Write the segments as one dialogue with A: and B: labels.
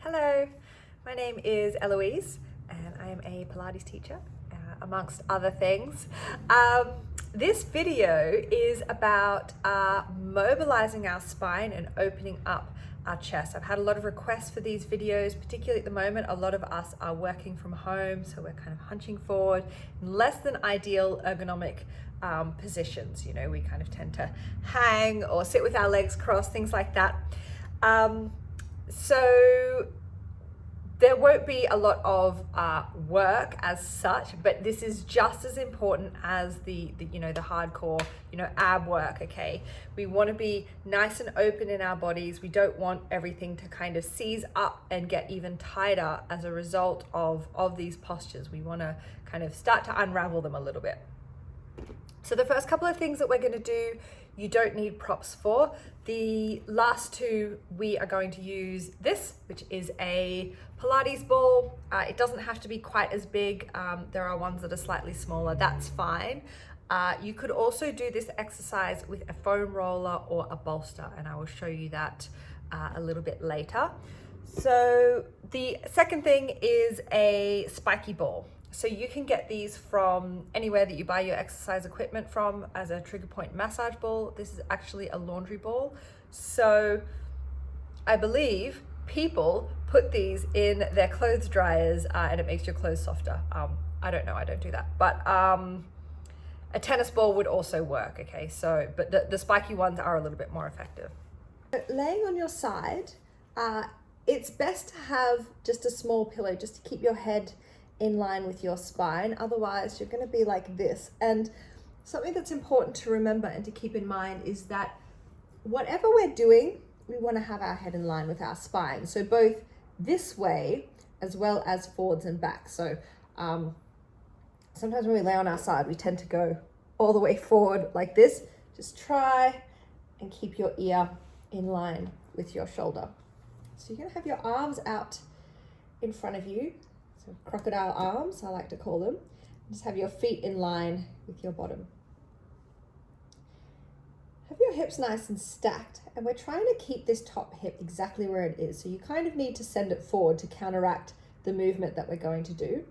A: Hello, my name is Eloise and I am a Pilates teacher, amongst other things. This video is about mobilizing our spine and opening up our chest. I've had a lot of requests for these videos, particularly at the moment. A lot of us are working from home, so we're kind of hunching forward in less than ideal ergonomic positions. You know, we kind of tend to hang or sit with our legs crossed, things like that. So there won't be a lot of work as such, but this is just as important as the hardcore, ab work, okay? We want to be nice and open in our bodies. We don't want everything to kind of seize up and get even tighter as a result of these postures. We want to kind of start to unravel them a little bit. So the first couple of things that we're going to do, you don't need props for. The last two, we are going to use this, which is a Pilates ball. It doesn't have to be quite as big. There are ones that are slightly smaller, that's fine. You could also do this exercise with a foam roller or a bolster, and I will show you that a little bit later. So the second thing is a spiky ball. So you can get these from anywhere that you buy your exercise equipment from as a trigger point massage ball. This is actually a laundry ball. So I believe people put these in their clothes dryers and it makes your clothes softer. I don't know, I don't do that. But a tennis ball would also work, okay? So, but the spiky ones are a little bit more effective.
B: Laying on your side, it's best to have just a small pillow just to keep your head in line with your spine. Otherwise you're going to be like this. And something that's important to remember and to keep in mind is that whatever we're doing, we want to have our head in line with our spine. So both this way as well as forwards and back. So sometimes when we lay on our side, we tend to go all the way forward like this. Just try and keep your ear in line with your shoulder. So you're going to have your arms out in front of you. So crocodile arms, I like to call them. Just have your feet in line with your bottom. Have your hips nice and stacked, and we're trying to keep this top hip exactly where it is. So you kind of need to send it forward to counteract the movement that we're going to do.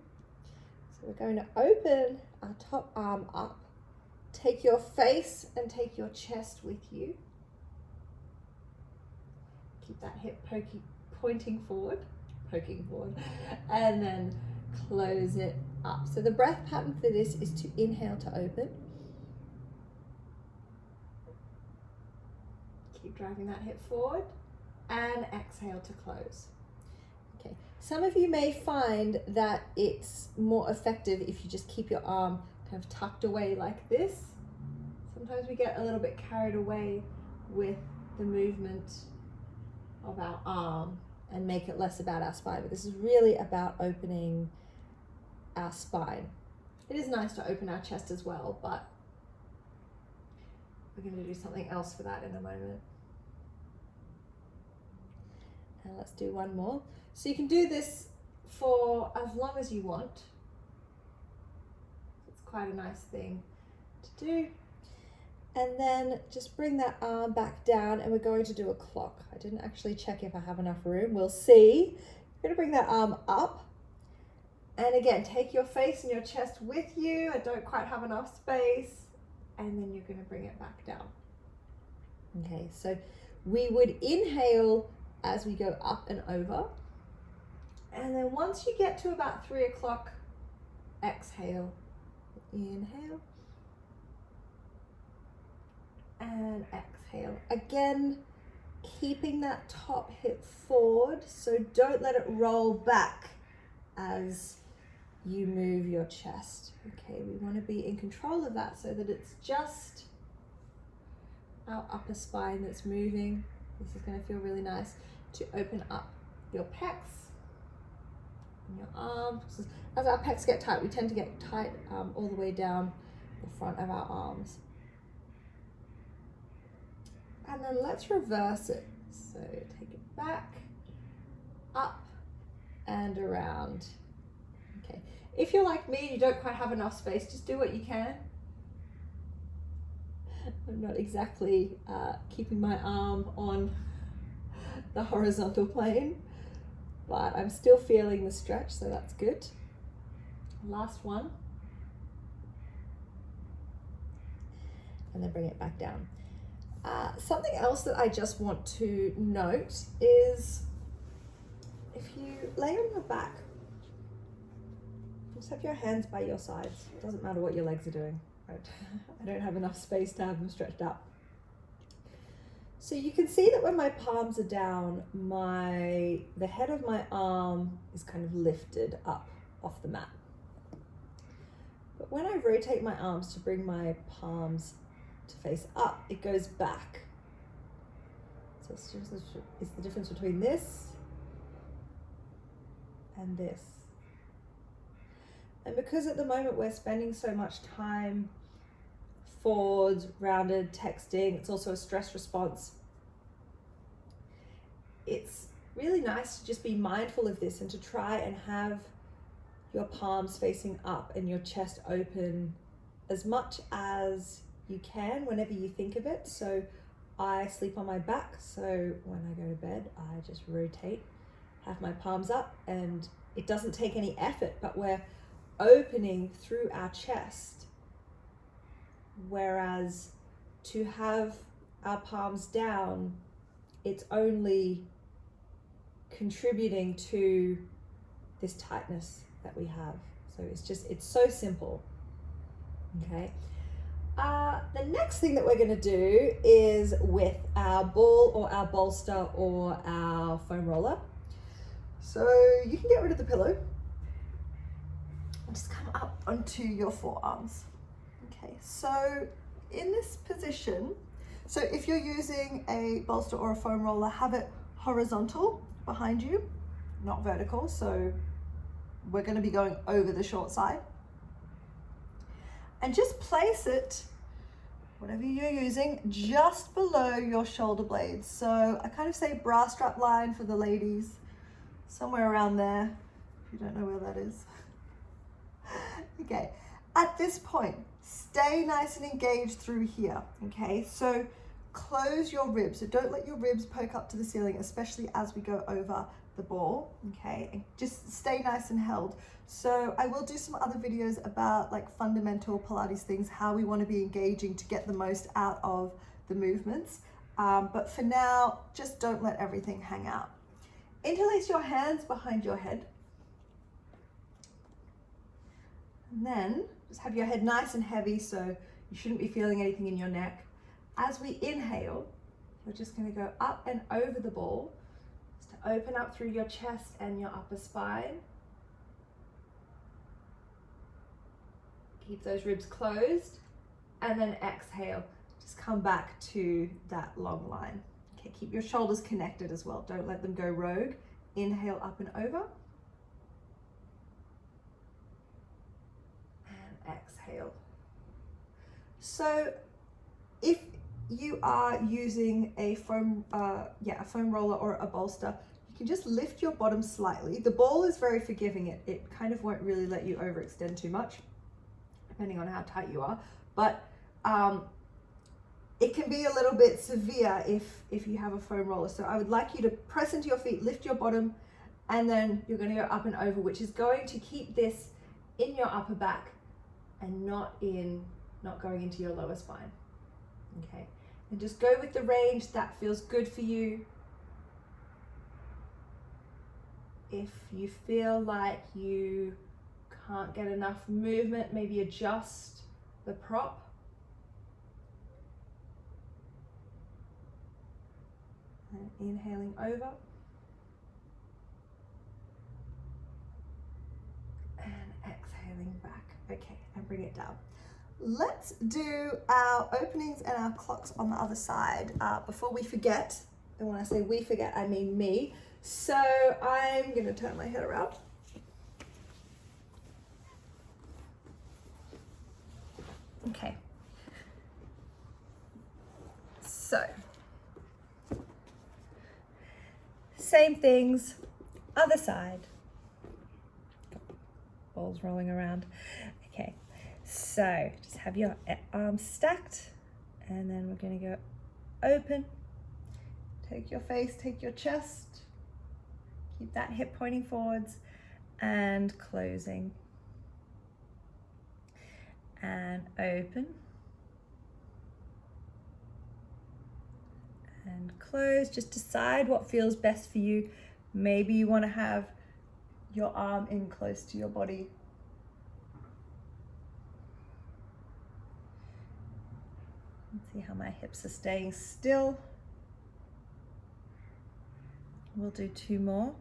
B: So we're going to open our top arm up. Take your face and take your chest with you. Keep that hip pointing forward. Poking forward, and then close it up. So the breath pattern for this is to inhale to open. Keep driving that hip forward, and exhale to close. Okay. Some of you may find that it's more effective if you just keep your arm kind of tucked away like this. Sometimes we get a little bit carried away with the movement of our arm and make it less about our spine, but this is really about opening our spine. It is nice to open our chest as well, but we're going to do something else for that in a moment. And let's do one more. So you can do this for as long as you want. It's quite a nice thing to do. And then just bring that arm back down, and we're going to do a clock. I didn't actually check if I have enough room. We'll see. You're going to bring that arm up. And again, take your face and your chest with you. I don't quite have enough space. And then you're going to bring it back down. Okay, so we would inhale as we go up and over. And then once you get to about 3 o'clock, exhale. Inhale. And exhale. Again, keeping that top hip forward, so don't let it roll back as you move your chest. Okay, we want to be in control of that so that it's just our upper spine that's moving. This is going to feel really nice to open up your pecs and your arms. As our pecs get tight, we tend to get tight all the way down the front of our arms. And then let's reverse it. So take it back, up, and around. Okay. If you're like me, you don't quite have enough space, just do what you can. I'm not exactly keeping my arm on the horizontal plane, but I'm still feeling the stretch, so that's good. Last one. And then bring it back down. Something else that I just want to note is if you lay on your back, just have your hands by your sides. It doesn't matter what your legs are doing. Right? I don't have enough space to have them stretched out. So you can see that when my palms are down, the head of my arm is kind of lifted up off the mat. But when I rotate my arms to bring my palms to face up, it goes back. So it's the difference between this and this. And because at the moment we're spending so much time forward, rounded, texting, it's also a stress response. It's really nice to just be mindful of this and to try and have your palms facing up and your chest open as much as you can whenever you think of it. So I sleep on my back, so when I go to bed, I just rotate, have my palms up, and it doesn't take any effort, but we're opening through our chest. Whereas to have our palms down, it's only contributing to this tightness that we have. So it's so simple. Okay. The next thing that we're going to do is with our ball or our bolster or our foam roller. So you can get rid of the pillow and just come up onto your forearms. Okay, so in this position, so if you're using a bolster or a foam roller, have it horizontal behind you, not vertical. So we're going to be going over the short side. And just place it, whatever you're using, just below your shoulder blades. So I kind of say bra strap line for the ladies, somewhere around there, if you don't know where that is. Okay, at this point, stay nice and engaged through here, okay? So close your ribs, so don't let your ribs poke up to the ceiling, especially as we go over the ball, okay? And just stay nice and held. So I will do some other videos about like fundamental Pilates things, how we want to be engaging to get the most out of the movements. But for now, just don't let everything hang out. Interlace your hands behind your head. And then just have your head nice and heavy, so you shouldn't be feeling anything in your neck. As we inhale, we're just going to go up and over the ball, just to open up through your chest and your upper spine. Keep those ribs closed, and then exhale. Just come back to that long line. Okay, keep your shoulders connected as well. Don't let them go rogue. Inhale up and over. And exhale. So if you are using a foam roller or a bolster, you can just lift your bottom slightly. The ball is very forgiving. It kind of won't really let you overextend too much, depending on how tight you are. But it can be a little bit severe if you have a foam roller. So I would like you to press into your feet, lift your bottom, and then you're going to go up and over, which is going to keep this in your upper back and not going into your lower spine. Okay, and just go with the range that feels good for you. If you feel like you can't get enough movement, maybe adjust the prop. And inhaling over. And exhaling back. Okay, and bring it down. Let's do our openings and our clocks on the other side before we forget. And when I say we forget, I mean me. So I'm going to turn my head around. Okay. So, same things, other side. Balls rolling around. Okay. So just have your arms stacked, and then we're going to go open. Take your face, take your chest.
A: Keep that hip pointing forwards and closing. And open. And close. Just decide what feels best for you. Maybe you want to have your arm in close to your body. Let's see how my hips are staying still. We'll do 2 more.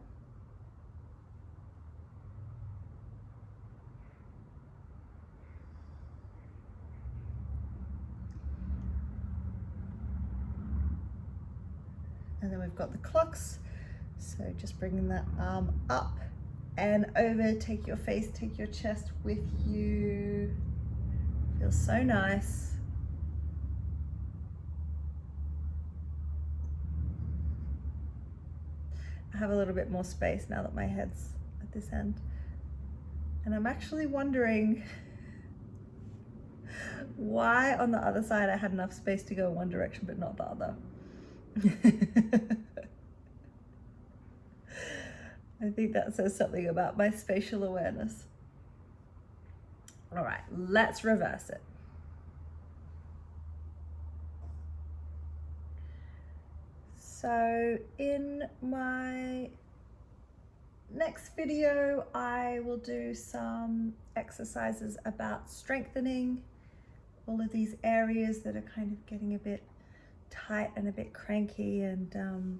A: And then we've got the clocks. So just bringing that arm up and over, take your face, take your chest with you. Feels so nice. I have a little bit more space now that my head's at this end. And I'm actually wondering why on the other side I had enough space to go in one direction but not the other. I think that says something about my spatial awareness. All right, let's reverse it. So in my next video, I will do some exercises about strengthening all of these areas that are kind of getting a bit tight and a bit cranky, and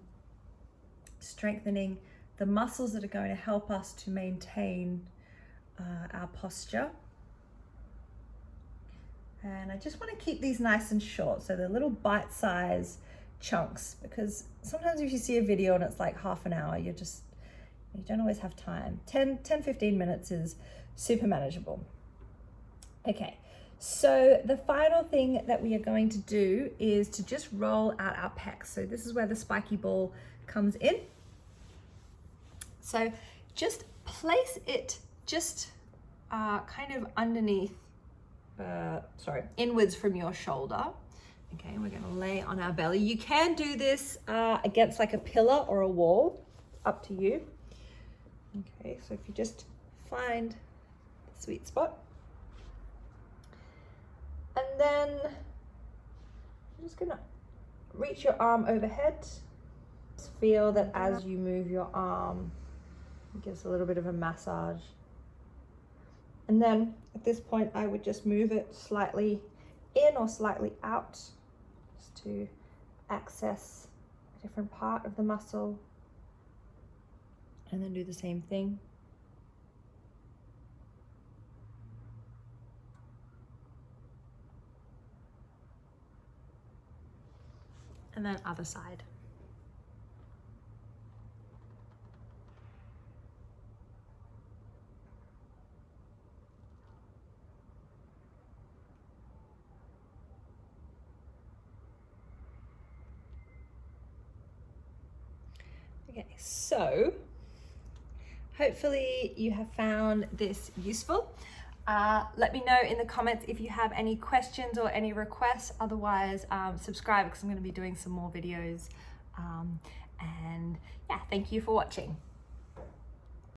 A: strengthening the muscles that are going to help us to maintain our posture. And I just want to keep these nice and short, so they're little bite-sized chunks, because sometimes if you see a video and it's like half an hour, you don't always have time. 10-15 minutes is super manageable. Okay, so the final thing that we are going to do is to just roll out our pecs. So this is where the spiky ball comes in. So just place it just kind of underneath, inwards from your shoulder. Okay, we're gonna lay on our belly. You can do this against like a pillar or a wall, up to you. Okay, so if you just find the sweet spot. And then I'm just gonna reach your arm overhead. Just feel that as you move your arm, it gives a little bit of a massage. And then at this point, I would just move it slightly in or slightly out, just to access a different part of the muscle. And then do the same thing. And then other side. Okay, so hopefully you have found this useful. Let me know in the comments if you have any questions or any requests. Otherwise, subscribe, because I'm going to be doing some more videos. And yeah, thank you for watching.